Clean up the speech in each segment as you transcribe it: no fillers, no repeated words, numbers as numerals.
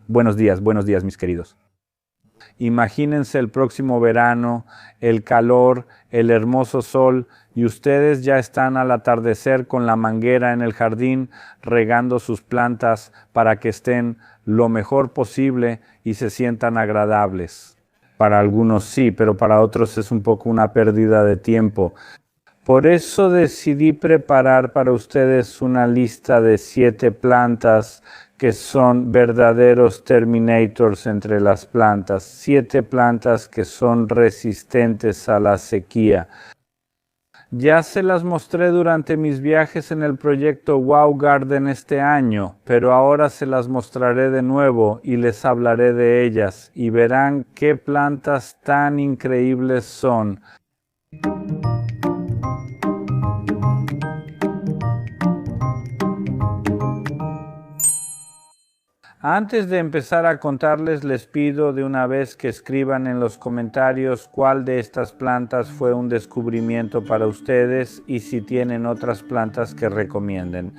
Buenos días mis queridos. Imagínense el próximo verano, el calor, el hermoso sol, y ustedes ya están al atardecer con la manguera en el jardín, regando sus plantas para que estén lo mejor posible y se sientan agradables. Para algunos sí, pero para otros es un poco una pérdida de tiempo. Por eso decidí preparar para ustedes una lista de 7 plantas que son verdaderos terminators entre las plantas. 7 plantas que son resistentes a la sequía. Ya se las mostré durante mis viajes en el proyecto Wow Garden este año, pero ahora se las mostraré de nuevo y les hablaré de ellas y verán qué plantas tan increíbles son. Antes de empezar a contarles, les pido de una vez que escriban en los comentarios cuál de estas plantas fue un descubrimiento para ustedes y si tienen otras plantas que recomienden.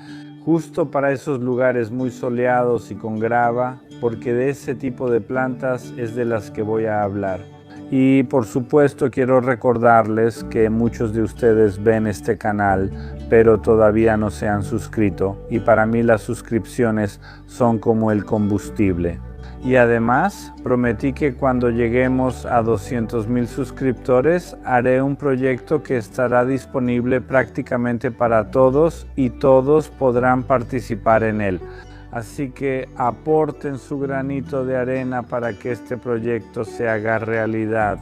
Justo para esos lugares muy soleados y con grava, porque de ese tipo de plantas es de las que voy a hablar. Y por supuesto quiero recordarles que muchos de ustedes ven este canal, pero todavía no se han suscrito, y para mí las suscripciones son como el combustible. Y además prometí que cuando lleguemos a 200,000 suscriptores haré un proyecto que estará disponible prácticamente para todos y todos podrán participar en él. Así que aporten su granito de arena para que este proyecto se haga realidad.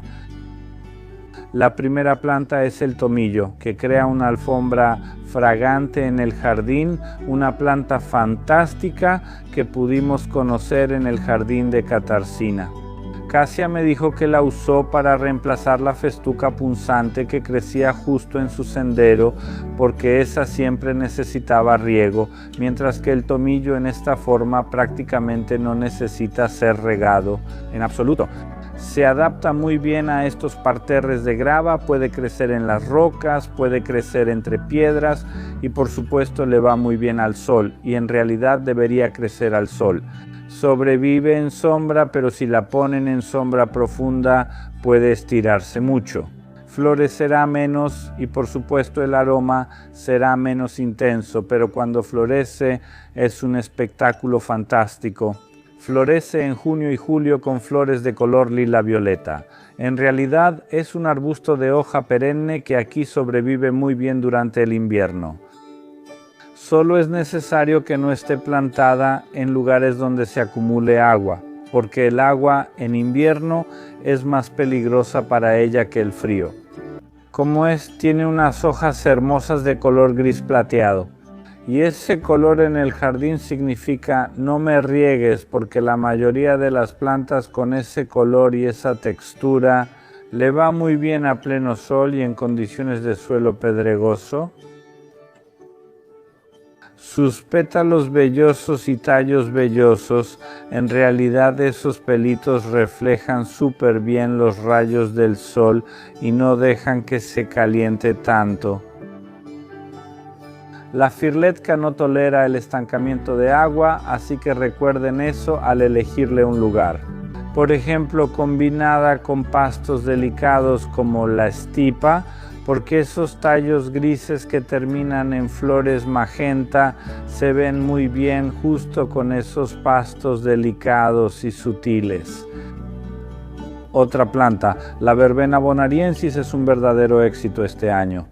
La primera planta es el tomillo, que crea una alfombra fragante en el jardín, una planta fantástica que pudimos conocer en el jardín de Catarsina. Cassia me dijo que la usó para reemplazar la festuca punzante que crecía justo en su sendero, porque esa siempre necesitaba riego, mientras que el tomillo en esta forma prácticamente no necesita ser regado en absoluto. Se adapta muy bien a estos parterres de grava, puede crecer en las rocas, puede crecer entre piedras y por supuesto le va muy bien al sol, y en realidad debería crecer al sol. Sobrevive en sombra, pero si la ponen en sombra profunda puede estirarse mucho. Florecerá menos y por supuesto el aroma será menos intenso, pero cuando florece es un espectáculo fantástico. Florece en junio y julio con flores de color lila-violeta. En realidad es un arbusto de hoja perenne que aquí sobrevive muy bien durante el invierno. Solo es necesario que no esté plantada en lugares donde se acumule agua, porque el agua en invierno es más peligrosa para ella que el frío. Como tiene unas hojas hermosas de color gris plateado. Y ese color en el jardín significa no me riegues, porque la mayoría de las plantas con ese color y esa textura le va muy bien a pleno sol y en condiciones de suelo pedregoso. Sus pétalos vellosos y tallos vellosos, en realidad esos pelitos reflejan súper bien los rayos del sol y no dejan que se caliente tanto. La firletka no tolera el estancamiento de agua, así que recuerden eso al elegirle un lugar. Por ejemplo, combinada con pastos delicados como la stipa, porque esos tallos grises que terminan en flores magenta se ven muy bien justo con esos pastos delicados y sutiles. Otra planta, la verbena bonariensis, es un verdadero éxito este año.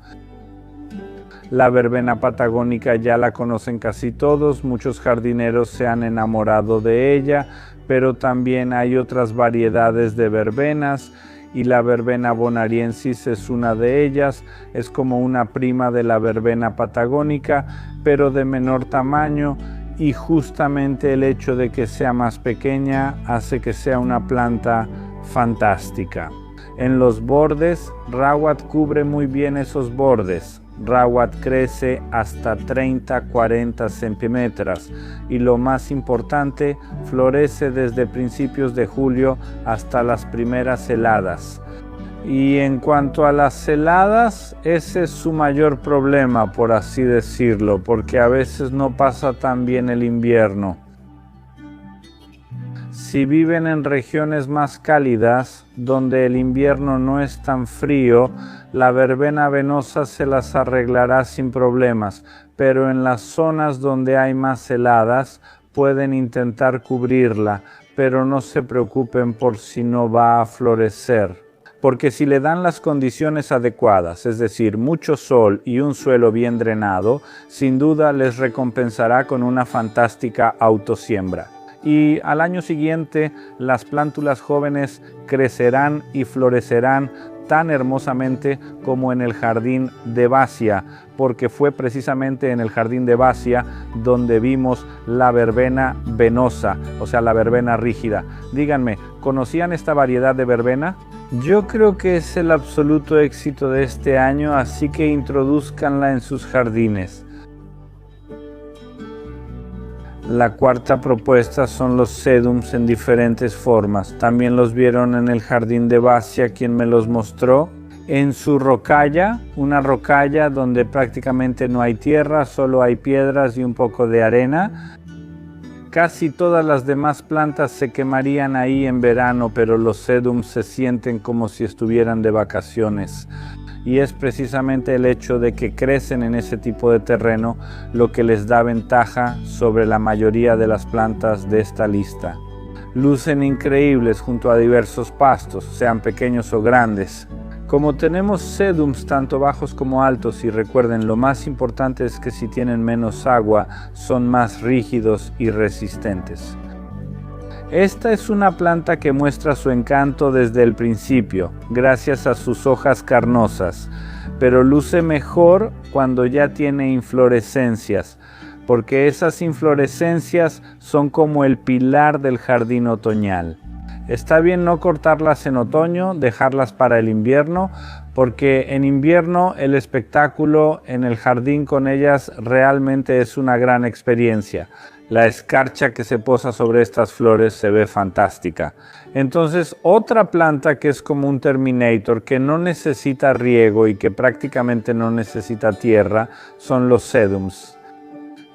La verbena patagónica ya la conocen casi todos, muchos jardineros se han enamorado de ella, pero también hay otras variedades de verbenas y la verbena bonariensis es una de ellas. Es como una prima de la verbena patagónica, pero de menor tamaño, y justamente el hecho de que sea más pequeña hace que sea una planta fantástica. En los bordes, Rawat cubre muy bien esos bordes. Rawat crece hasta 30-40 centímetros y lo más importante, florece desde principios de julio hasta las primeras heladas. Y en cuanto a las heladas, ese es su mayor problema, por así decirlo, porque a veces no pasa tan bien el invierno. Si viven en regiones más cálidas, donde el invierno no es tan frío, la verbena venosa se las arreglará sin problemas, pero en las zonas donde hay más heladas, pueden intentar cubrirla, pero no se preocupen por si no va a florecer. Porque si le dan las condiciones adecuadas, es decir, mucho sol y un suelo bien drenado, sin duda les recompensará con una fantástica autosiembra. Y al año siguiente las plántulas jóvenes crecerán y florecerán tan hermosamente como en el jardín de Basia, porque fue precisamente en el jardín de Basia donde vimos la verbena venosa, o sea, la verbena rígida. Díganme, ¿conocían esta variedad de verbena? Yo creo que es el absoluto éxito de este año, así que introduzcanla en sus jardines. La cuarta propuesta son los sedums en diferentes formas. También los vieron en el jardín de Basia, quien me los mostró. En su rocalla, una rocalla donde prácticamente no hay tierra, solo hay piedras y un poco de arena. Casi todas las demás plantas se quemarían ahí en verano, pero los sedums se sienten como si estuvieran de vacaciones. Y es precisamente el hecho de que crecen en ese tipo de terreno lo que les da ventaja sobre la mayoría de las plantas de esta lista. Lucen increíbles junto a diversos pastos, sean pequeños o grandes. Como tenemos sedums tanto bajos como altos, y recuerden, lo más importante es que si tienen menos agua, son más rígidos y resistentes. Esta es una planta que muestra su encanto desde el principio, gracias a sus hojas carnosas, pero luce mejor cuando ya tiene inflorescencias, porque esas inflorescencias son como el pilar del jardín otoñal. Está bien no cortarlas en otoño, dejarlas para el invierno, porque en invierno el espectáculo en el jardín con ellas realmente es una gran experiencia. La escarcha que se posa sobre estas flores se ve fantástica. Entonces, otra planta que es como un Terminator, que no necesita riego y que prácticamente no necesita tierra, son los sedums.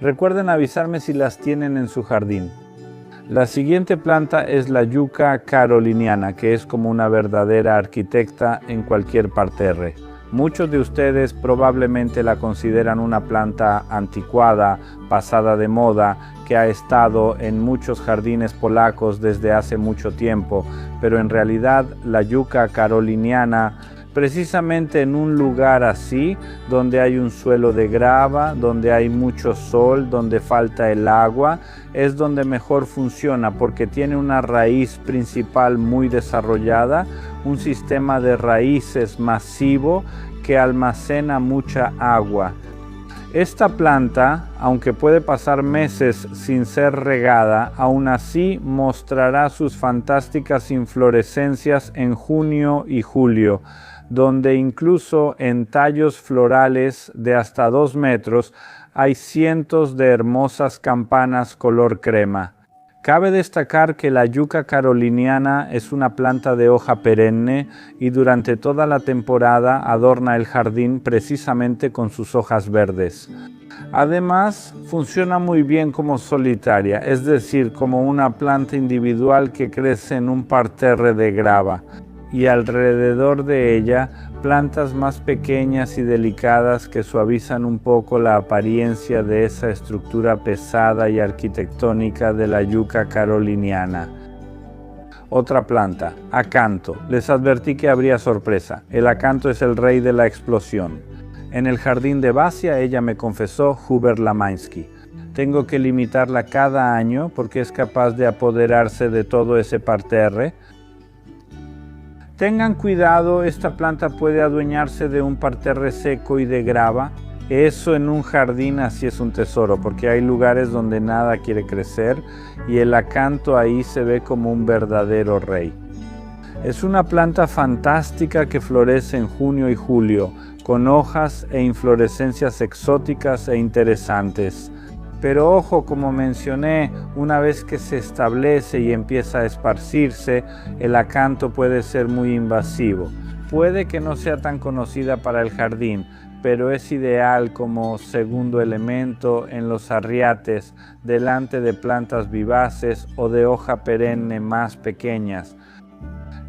Recuerden avisarme si las tienen en su jardín. La siguiente planta es la yuca caroliniana, que es como una verdadera arquitecta en cualquier parterre. Muchos de ustedes probablemente la consideran una planta anticuada, pasada de moda, que ha estado en muchos jardines polacos desde hace mucho tiempo, pero en realidad la yuca caroliniana, precisamente en un lugar así, donde hay un suelo de grava, donde hay mucho sol, donde falta el agua, es donde mejor funciona porque tiene una raíz principal muy desarrollada, un sistema de raíces masivo que almacena mucha agua. Esta planta, aunque puede pasar meses sin ser regada, aún así mostrará sus fantásticas inflorescencias en junio y julio, donde incluso en tallos florales de hasta 2 metros hay cientos de hermosas campanas color crema. Cabe destacar que la yuca caroliniana es una planta de hoja perenne y durante toda la temporada adorna el jardín precisamente con sus hojas verdes. Además, funciona muy bien como solitaria, es decir, como una planta individual que crece en un parterre de grava, y alrededor de ella plantas más pequeñas y delicadas que suavizan un poco la apariencia de esa estructura pesada y arquitectónica de la yuca caroliniana. Otra planta, acanto. Les advertí que habría sorpresa. El acanto es el rey de la explosión. En el jardín de Basia ella me confesó Hubert Lamański. Tengo que limitarla cada año porque es capaz de apoderarse de todo ese parterre. Tengan cuidado, esta planta puede adueñarse de un parterre seco y de grava. Eso en un jardín así es un tesoro, porque hay lugares donde nada quiere crecer y el acanto ahí se ve como un verdadero rey. Es una planta fantástica que florece en junio y julio, con hojas e inflorescencias exóticas e interesantes. Pero ojo, como mencioné, una vez que se establece y empieza a esparcirse, el acanto puede ser muy invasivo. Puede que no sea tan conocida para el jardín, pero es ideal como segundo elemento en los arriates delante de plantas vivaces o de hoja perenne más pequeñas.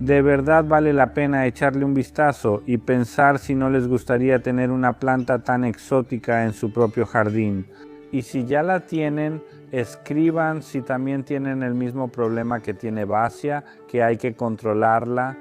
De verdad vale la pena echarle un vistazo y pensar si no les gustaría tener una planta tan exótica en su propio jardín. Y si ya la tienen, escriban si también tienen el mismo problema que tiene Basia, que hay que controlarla.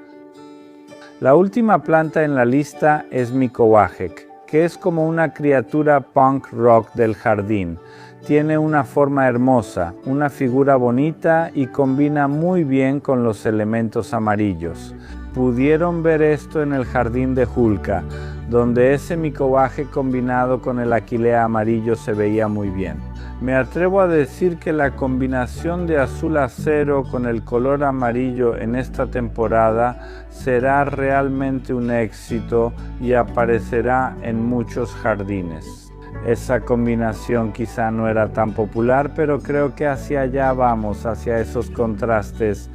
La última planta en la lista es Micowajek, que es como una criatura punk rock del jardín. Tiene una forma hermosa, una figura bonita y combina muy bien con los elementos amarillos. Pudieron ver esto en el jardín de Julka, donde ese Micowajek combinado con el aquilea amarillo se veía muy bien. Me atrevo a decir que la combinación de azul acero con el color amarillo en esta temporada será realmente un éxito y aparecerá en muchos jardines. Esa combinación quizá no era tan popular, pero creo que hacia allá vamos, hacia esos contrastes.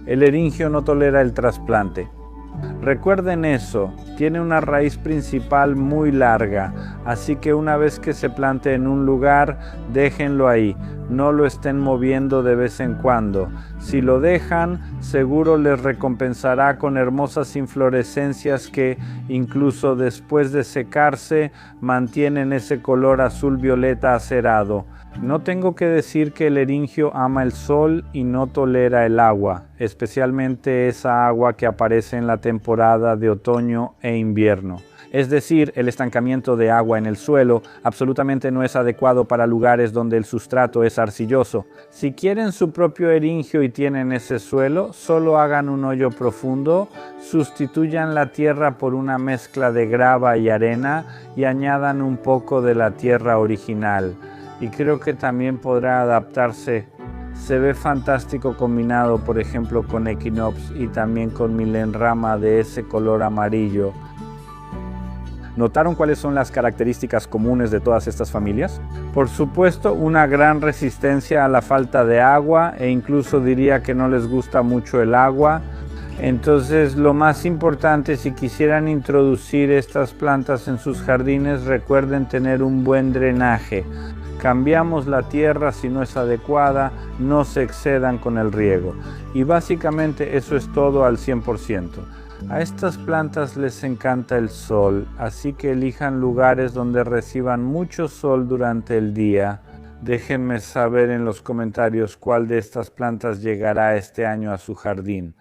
El eringio no tolera el trasplante. Recuerden eso, tiene una raíz principal muy larga, así que una vez que se plante en un lugar, déjenlo ahí, no lo estén moviendo de vez en cuando. Si lo dejan, seguro les recompensará con hermosas inflorescencias que, incluso después de secarse, mantienen ese color azul violeta acerado. No tengo que decir que el eringio ama el sol y no tolera el agua, especialmente esa agua que aparece en la temporada de otoño e invierno. Es decir, el estancamiento de agua en el suelo absolutamente no es adecuado para lugares donde el sustrato es arcilloso. Si quieren su propio eringio y tienen ese suelo, solo hagan un hoyo profundo, sustituyan la tierra por una mezcla de grava y arena y añadan un poco de la tierra original. Y creo que también podrá adaptarse. Se ve fantástico combinado, por ejemplo, con Echinops y también con Milenrama de ese color amarillo. ¿Notaron cuáles son las características comunes de todas estas familias? Por supuesto, una gran resistencia a la falta de agua e incluso diría que no les gusta mucho el agua. Entonces, lo más importante, si quisieran introducir estas plantas en sus jardines, recuerden tener un buen drenaje. Cambiamos la tierra si no es adecuada, no se excedan con el riego. Y básicamente eso es todo al 100%. A estas plantas les encanta el sol, así que elijan lugares donde reciban mucho sol durante el día. Déjenme saber en los comentarios cuál de estas plantas llegará este año a su jardín.